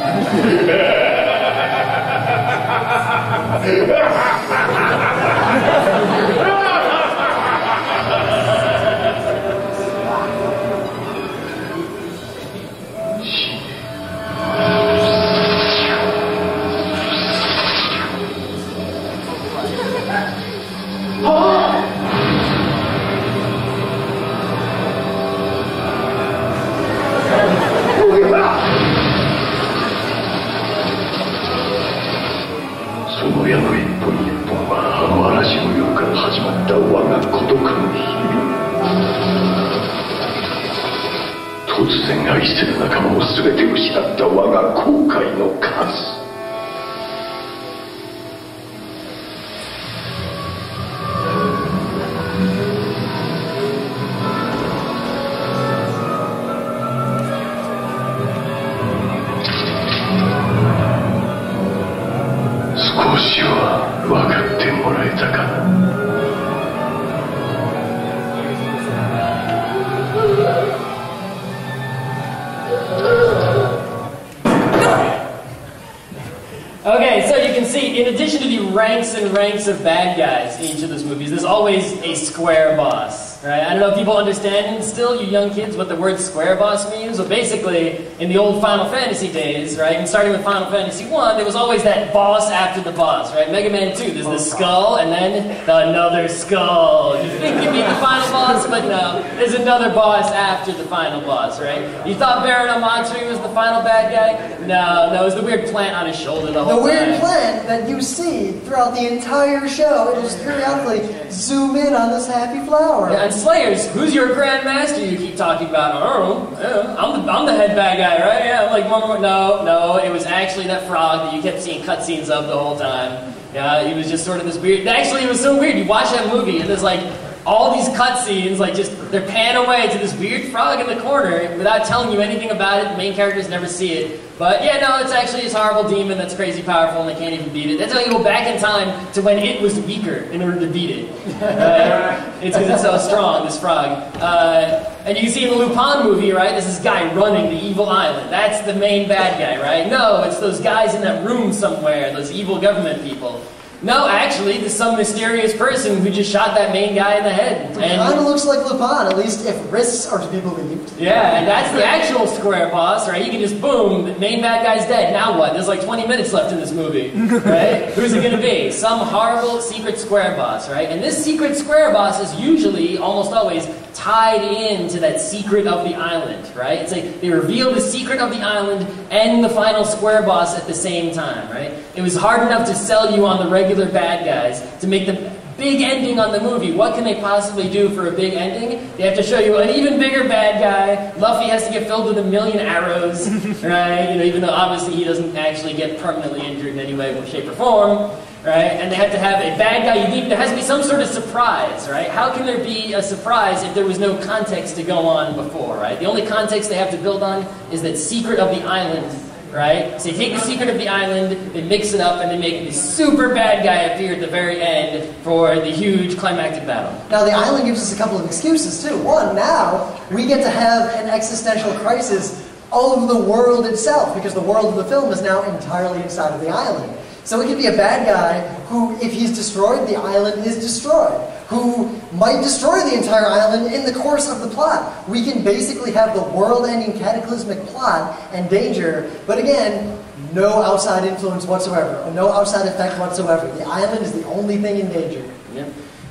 B: Okay, so you can see, in addition to the ranks and ranks of bad guys in each of those movies, there's always a square boss, right? I don't know if people understand still, you young kids, what the word square boss means. Well, basically, in the old Final Fantasy days, right, and starting with Final Fantasy 1, there was always that boss after the boss, right? Mega Man 2, there's the skull, and then another skull. You think you beat the final boss, but no, there's another boss after the final boss, right? You thought Baron Amatsu was the final bad guy? No, it was the weird plant on his shoulder the whole time.
A: The weird plant that you see throughout the entire show, it'll just periodically zoom in on this happy flower.
B: Yeah, and Slayers, who's your Grandmaster you keep talking about? Oh, yeah, I'm the head bad guy, right? Yeah, I'm like, no, it was actually that frog that you kept seeing cutscenes of the whole time. Yeah, he was just sort of this weird, actually it was so weird, you watch that movie and there's like, all these cutscenes, like they're pan away to this weird frog in the corner without telling you anything about it. The main characters never see it. But yeah, no, it's actually this horrible demon that's crazy powerful and they can't even beat it. That's how you go back in time to when it was weaker in order to beat it. It's because it's so strong, this frog. And you can see in the Lupin movie, right, there's this guy running the evil island. That's the main bad guy, right? No, it's those guys in that room somewhere, those evil government people. No, actually, there's some mysterious person who just shot that main guy in the head.
A: It kind of looks like Lupin, at least if risks are to be believed.
B: Yeah, and that's the actual square boss, right? You can just, boom, the main bad guy's dead. Now what? There's like 20 minutes left in this movie, right? Who's it going to be? Some horrible secret square boss, right? And this secret square boss is usually, almost always, tied into that secret of the island, right? It's like they reveal the secret of the island and the final square boss at the same time, right? It was hard enough to sell you on the regular bad guys to make the big ending on the movie. What can they possibly do for a big ending? They have to show you an even bigger bad guy. Luffy has to get filled with 1,000,000 arrows, right? Even though obviously he doesn't actually get permanently injured in any way, shape, or form. Right? And they have to have a bad guy. There has to be some sort of surprise, right? How can there be a surprise if there was no context to go on before, right? The only context they have to build on is that secret of the island, right? So they take the secret of the island, they mix it up, and they make this super bad guy appear at the very end for the huge climactic battle.
A: Now the island gives us a couple of excuses too. One, now we get to have an existential crisis of the world itself, because the world of the film is now entirely inside of the island. So it could be a bad guy who, if he's destroyed, the island is destroyed. Who might destroy the entire island in the course of the plot. We can basically have the world-ending cataclysmic plot and danger, but again, no outside influence whatsoever, or no outside effect whatsoever. The island is the only thing in danger.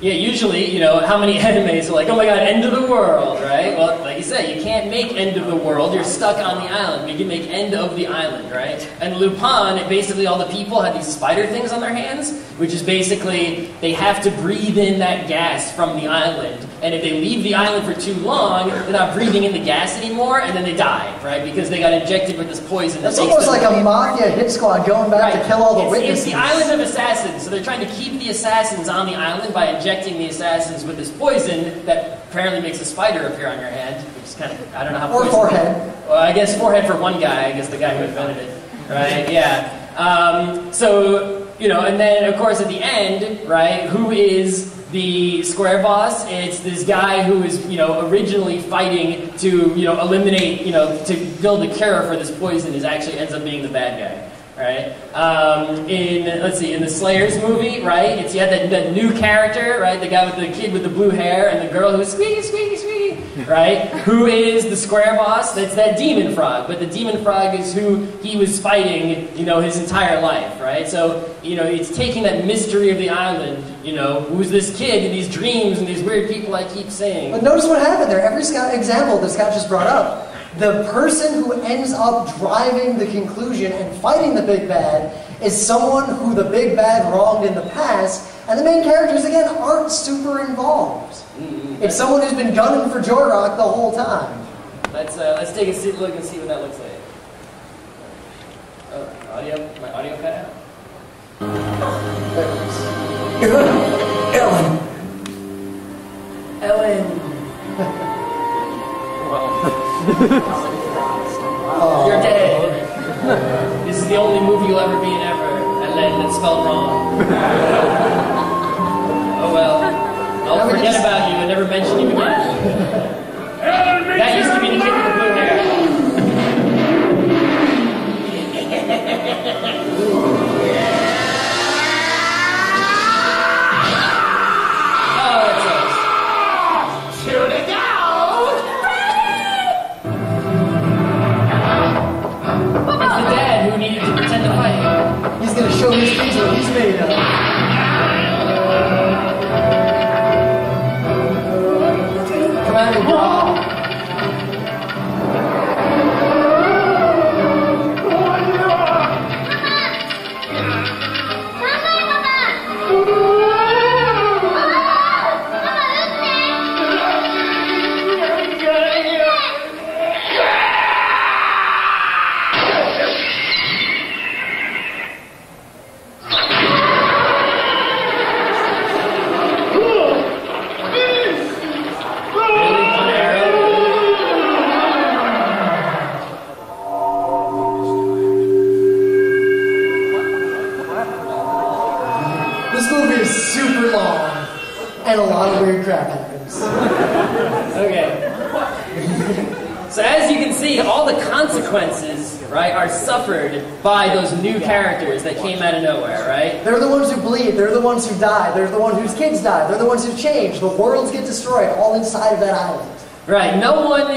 B: Yeah, usually, how many animes are like, oh my god, end of the world, right? Well, like you said, you can't make end of the world, you're stuck on the island. But you can make end of the island, right? And Lupin, basically all the people have these spider things on their hands, which is basically, they have to breathe in that gas from the island. And if they leave the island for too long, they're not breathing in the gas anymore, and then they die, right? Because they got injected with this poison.
A: That's almost like a mafia hit squad going back to kill all the witnesses.
B: It's the island of assassins, so they're trying to keep the assassins on the island by injecting the assassins with this poison that apparently makes a spider appear on your hand, which is kind of, I don't know how.
A: Or forehead.
B: Well, I guess forehead for one guy, I guess the guy who invented it, right? Yeah. So, and then of course at the end, right, who is the square boss? It's this guy who is, originally fighting to, eliminate, to build a cure for this poison, is actually ends up being the bad guy. Right? In the Slayers movie, right? You had that new character, right? The guy with the kid with the blue hair and the girl who's squeaky, squeaky, squeaky, right? Who is the square boss? That's that demon frog. But the demon frog is who he was fighting, his entire life, right? So, it's taking that mystery of the island, who's this kid and these dreams and these weird people I keep saying.
A: But notice what happened there. Every example that Scott just brought up, the person who ends up driving the conclusion and fighting the big bad is someone who the big bad wronged in the past, and the main characters, again, aren't super involved. It's someone who's been gunning for Jorok the whole time.
B: Let's take a look and see what that looks like. Oh, my audio cut out? Ellen. You're dead. This is the only movie you'll ever be in ever. Ellen, it's spelled wrong. Oh well. I'll forget about you and never mention you again. That used to be the kid with the blue hair.
A: He's going to show his kids what he's made of. Come at me, bro. And a lot of weird crap happens.
B: Okay. So as you can see, all the consequences, right, are suffered by those new characters that came out of nowhere, right?
A: They're the ones who bleed. They're the ones who die. They're the ones whose kids die. They're the ones who change. The worlds get destroyed all inside of that island.
B: Right. No one,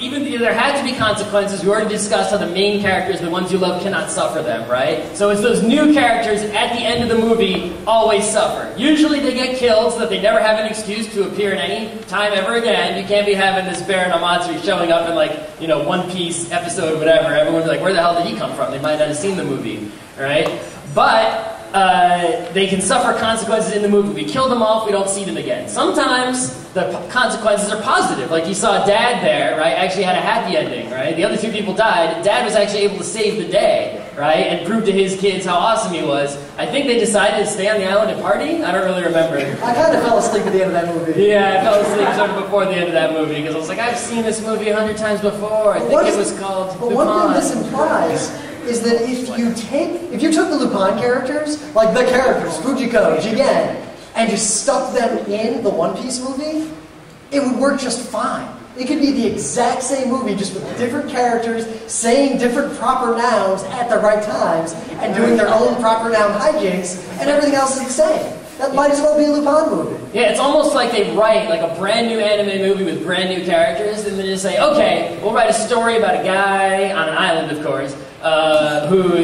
B: even there had to be consequences. We already discussed how the main characters, the ones you love, cannot suffer them, right? So it's those new characters at the end of the movie always suffer. Usually they get killed so that they never have an excuse to appear in any time ever again. You can't be having this Baron Amatsuri showing up in One Piece episode, whatever. Everyone's like, where the hell did he come from? They might not have seen the movie, right? But they can suffer consequences in the movie. We kill them off, we don't see them again. Sometimes the consequences are positive. Like you saw Dad there, right, actually had a happy ending, right? The other two people died. Dad was actually able to save the day, right, and prove to his kids how awesome he was. I think they decided to stay on the island and party. I don't really remember.
A: I kind of fell asleep at the end of that movie.
B: Yeah, I fell asleep sort of before the end of that movie because I was like, I've seen this movie 100 times before. I think it was called
A: But
B: Lupin.
A: one thing this implies is that if you took the Lupin characters, like the characters, Fujiko, Jigen, and just stuck them in the One Piece movie, it would work just fine. It could be the exact same movie, just with different characters, saying different proper nouns at the right times, and doing their own proper noun hijinks, and everything else is the same. That might as well be a Lupin movie.
B: Yeah, it's almost like they write like a brand new anime movie with brand new characters, and then just say, okay, we'll write a story about a guy on an island, of course, who,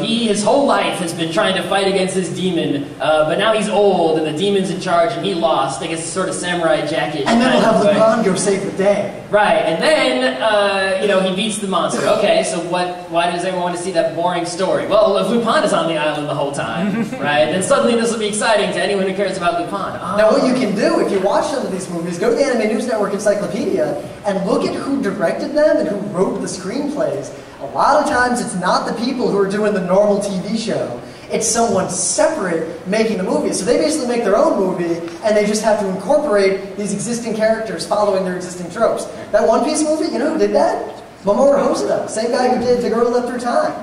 B: his whole life has been trying to fight against this demon, but now he's old and the demon's in charge and he lost. I guess it's sort of Samurai Jack-ish.
A: And then we'll have Lupin go save the day.
B: Right, and then, he beats the monster. Okay, so why does everyone want to see that boring story? Well, if Lupin is on the island the whole time, right, then suddenly this will be exciting to anyone who cares about Lupin. Oh.
A: Now what you can do, if you watch some of these movies, go to the Anime News Network Encyclopedia and look at who directed them and who wrote the screenplays. A lot of times it's not the people who are doing the normal TV show. It's someone separate making the movie. So they basically make their own movie, and they just have to incorporate these existing characters following their existing tropes. That One Piece movie, you know who did that? Mamoru Hosoda, same guy who did The Girl Left Through Time.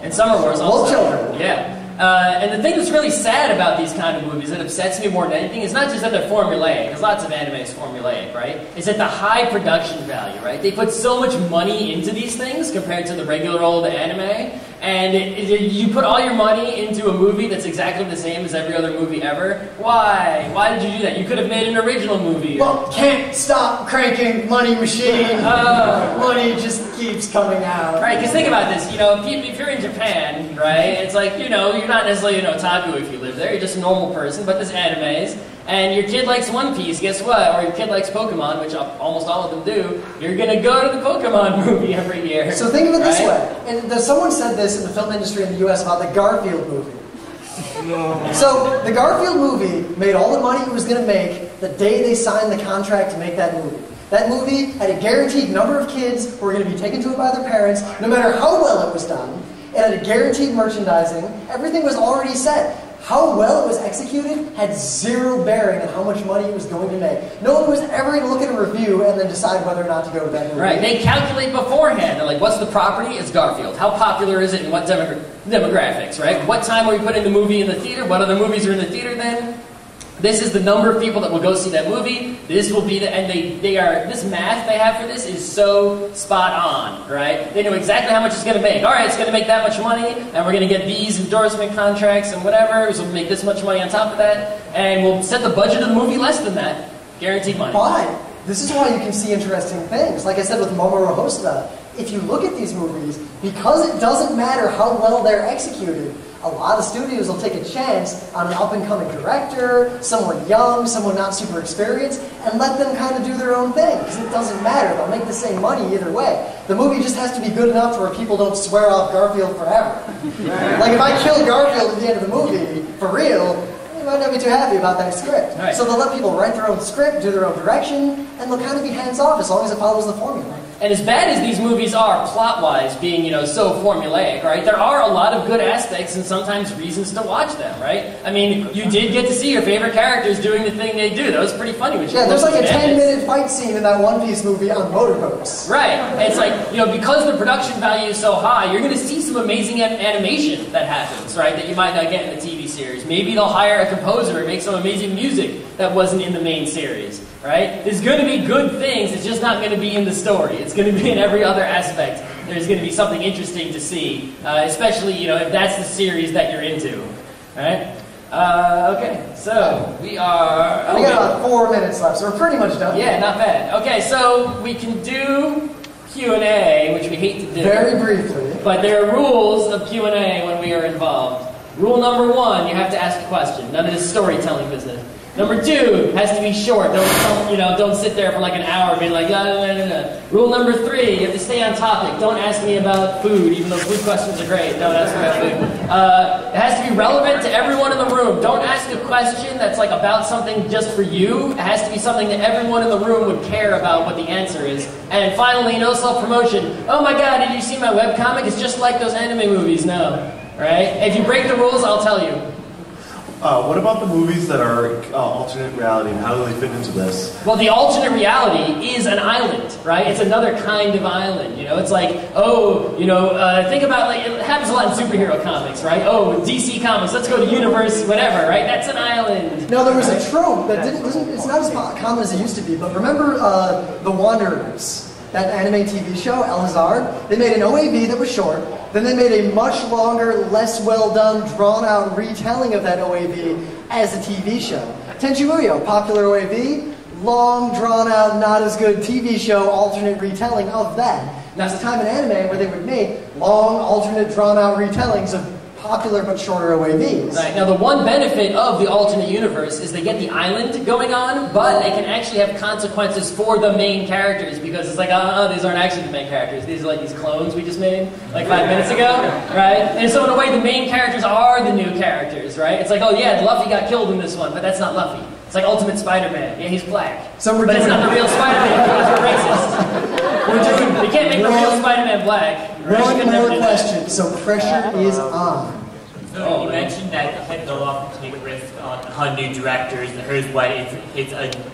B: And some are worse also.
A: Little children.
B: Yeah. And the thing that's really sad about these kind of movies that upsets me more than anything is not just that they're formulaic, because lots of anime is formulaic, right? It's that the high production value, right? They put so much money into these things compared to the regular old anime, and you put all your money into a movie that's exactly the same as every other movie ever. Why? Why did you do that? You could have made an original movie.
A: Well, can't stop cranking money machine. Money just keeps coming out.
B: Right, because think about this, if you're in Japan, right, it's like, you're not necessarily an otaku if you live there, you're just a normal person, but there's animes, and your kid likes One Piece, guess what? Or your kid likes Pokemon, which almost all of them do, you're gonna go to the Pokemon movie every year.
A: So think of it this way, and someone said this in the film industry in the US about the Garfield movie. So the Garfield movie made all the money it was gonna make the day they signed the contract to make that movie. That movie had a guaranteed number of kids who were going to be taken to it by their parents, no matter how well it was done. It had a guaranteed merchandising. Everything was already set. How well it was executed had zero bearing on how much money it was going to make. No one was ever going to look at a review and then decide whether or not to go to that movie.
B: Right, they calculate beforehand. They're like, what's the property? It's Garfield. How popular is it and what demographics, right? What time are we putting the movie in the theater? What other movies are in the theater then? This is the number of people that will go see that movie. This will be and this math they have for this is so spot on, right? They know exactly how much it's going to make. All right, it's going to make that much money, and we're going to get these endorsement contracts and whatever, so we'll make this much money on top of that, and we'll set the budget of the movie less than that. Guaranteed money.
A: But this is why you can see interesting things. Like I said with Mamoru Hosoda, if you look at these movies, because it doesn't matter how well they're executed, a lot of studios will take a chance on an up-and-coming director, someone young, someone not super experienced, and let them kind of do their own thing, because it doesn't matter. They'll make the same money either way. The movie just has to be good enough to where people don't swear off Garfield forever. Like, if I kill Garfield at the end of the movie, for real, they might not be too happy about that script.
B: Right.
A: So they'll let people write their own script, do their own direction, and they'll kind of be hands-off as long as it follows the formula.
B: And as bad as these movies are, plot-wise, being, so formulaic, right, there are a lot of good aspects and sometimes reasons to watch them, right? I mean, you did get to see your favorite characters doing the thing they do. That was pretty funny.
A: Yeah, there's like a 10-minute fight scene in that One Piece movie on motorboats.
B: Right. And it's like, because the production value is so high, you're going to see some amazing animation that happens, right, that you might not get in the TV series. Maybe they'll hire a composer and make some amazing music that wasn't in the main series, right? There's going to be good things, it's just not going to be in the story. It's going to be in every other aspect. There's going to be something interesting to see, especially, if that's the series that you're into, right? Okay, so we are...
A: We got about 4 minutes left, so we're pretty much done.
B: Yeah, not bad. Okay, so we can do Q&A, which we hate to do.
A: Very briefly.
B: But there are rules of Q&A when we are involved. Rule number 1, you have to ask a question. None of this storytelling business. Number 2, has to be short. Don't sit there for like an hour being like, no. Rule number 3, you have to stay on topic. Don't ask me about food, even though food questions are great. Don't ask me about food. It has to be relevant to everyone in the room. Don't ask a question that's like about something just for you. It has to be something that everyone in the room would care about what the answer is. And finally, no self-promotion. Oh my god, did you see my webcomic? It's just like those anime movies. No. Right? If you break the rules, I'll tell you.
L: What about the movies that are alternate reality, and how do they fit into this?
B: Well, the alternate reality is an island, right? It's another kind of island, It's like, think about, it happens a lot in superhero comics, right? Oh, DC Comics, let's go to universe, whatever, right? That's an island.
A: No, there was a trope that it's not as common as it used to be, but remember The Wanderers? That anime TV show, El Hazard? They made an OAV that was short, then they made a much longer, less well-done, drawn-out retelling of that OAV as a TV show. Tenchi Muyo, popular OAV, long, drawn-out, not as good TV show, alternate retelling of that. Now, there's a time in anime where they would make long, alternate, drawn-out retellings of popular but shorter OAVs.
B: Right. Now, the one benefit of the alternate universe is they get the island going on, but they can actually have consequences for the main characters, because it's like, these aren't actually the main characters. These are like these clones we just made like 5 minutes ago, right? And so in a way, the main characters are the new characters, right? It's like, oh yeah, Luffy got killed in this one, but that's not Luffy. It's like Ultimate Spider-Man. Yeah, he's black.
A: So
B: but it's not the real Spider-Man because we're racist. They can't make the real Spider-Man black.
A: One more question, so pressure is on.
M: So you mentioned that they'll often take risks on new directors, and here's why it's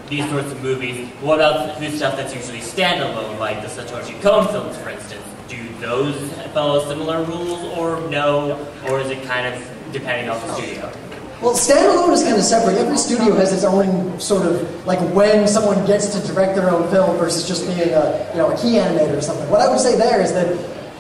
M: these sorts of movies. What about the stuff that's usually standalone, like the Satoshi Kon films, for instance? Do those follow similar rules, or no, or is it kind of depending on the studio?
A: Well, standalone is kind of separate. Every studio has its own sort of, like when someone gets to direct their own film versus just being a key animator or something. What I would say there is that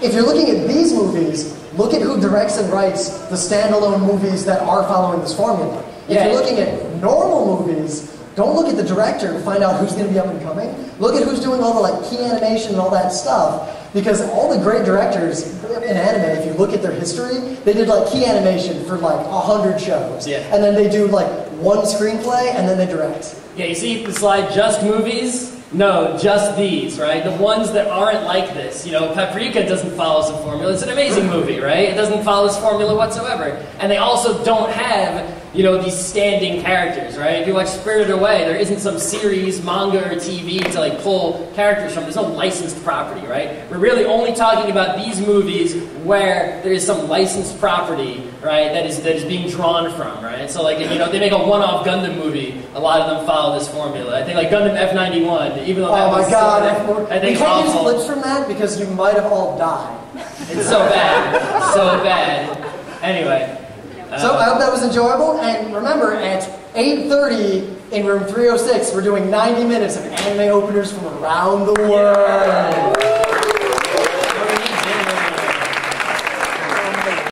A: if you're looking at these movies, look at who directs and writes the standalone movies that are following this formula. If you're looking at normal movies, don't look at the director to find out who's going to be up and coming. Look at who's doing all the like key animation and all that stuff. Because all the great directors in anime, if you look at their history, they did like key animation for like 100 shows.
B: Yeah.
A: And then they do like one screenplay and then they direct.
B: Yeah, you see the slide, just movies? No, just these, right? The ones that aren't like this. You know, Paprika doesn't follow some formula. It's an amazing movie, right? It doesn't follow this formula whatsoever. And they also don't have, these standing characters, right? If you watch Spirited Away, there isn't some series, manga, or TV to like pull characters from. There's no licensed property, right? We're really only talking about these movies where there is some licensed property, right, that is being drawn from, right? So like, they make a one-off Gundam movie, a lot of them follow this formula. I think like Gundam F91, even though that was I think
A: we can't use
B: awful.
A: clips from that because you might have all died.
B: It's so bad. So bad. Anyway.
A: So I hope that was enjoyable, and remember, at 8:30 in room 306, we're doing 90 minutes of anime openers from around the world.